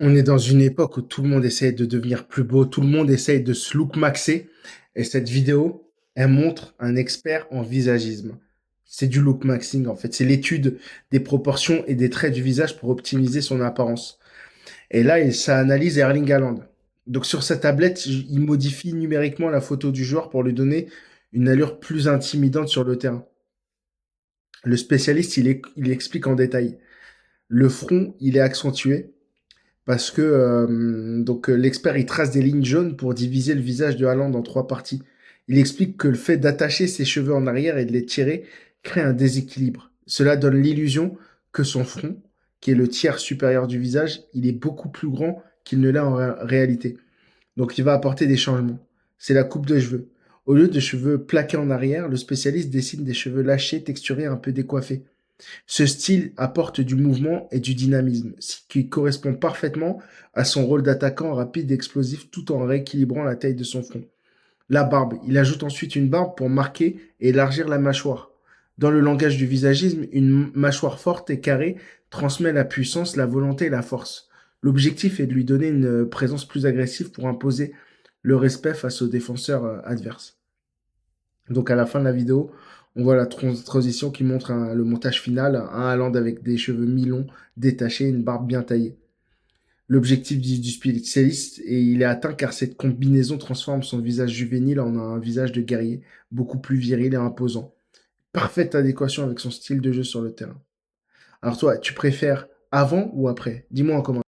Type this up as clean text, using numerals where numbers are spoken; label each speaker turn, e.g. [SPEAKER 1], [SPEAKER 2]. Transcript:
[SPEAKER 1] On est dans une époque où tout le monde essaye de devenir plus beau, tout le monde essaye de se look maxer. Et cette vidéo, elle montre un expert en visagisme. C'est du look maxing en fait. C'est l'étude des proportions et des traits du visage pour optimiser son apparence. Et là, ça analyse Erling Haaland. Donc sur sa tablette, il modifie numériquement la photo du joueur pour lui donner une allure plus intimidante sur le terrain. Le spécialiste, il explique en détail. Le front, il est accentué, parce que l'expert il trace des lignes jaunes pour diviser le visage de Haaland en trois parties. Il explique que le fait d'attacher ses cheveux en arrière et de les tirer crée un déséquilibre. Cela donne l'illusion que son front, qui est le tiers supérieur du visage, il est beaucoup plus grand qu'il ne l'est en réalité. Donc il va apporter des changements. C'est la coupe de cheveux. Au lieu de cheveux plaqués en arrière, le spécialiste dessine des cheveux lâchés, texturés, un peu décoiffés. Ce style apporte du mouvement et du dynamisme, ce qui correspond parfaitement à son rôle d'attaquant rapide et explosif tout en rééquilibrant la taille de son front. La barbe. Il ajoute ensuite une barbe pour marquer et élargir la mâchoire. Dans le langage du visagisme, une mâchoire forte et carrée transmet la puissance, la volonté et la force. L'objectif est de lui donner une présence plus agressive pour imposer le respect face aux défenseurs adverses. Donc à la fin de la vidéo, on voit la transition qui montre le montage final, un Haaland avec des cheveux mi-longs, détachés, une barbe bien taillée. L'objectif du spécialiste, et il est atteint car cette combinaison transforme son visage juvénile en un visage de guerrier, beaucoup plus viril et imposant. Parfaite adéquation avec son style de jeu sur le terrain. Alors toi, tu préfères avant ou après? Dis-moi en commentaire.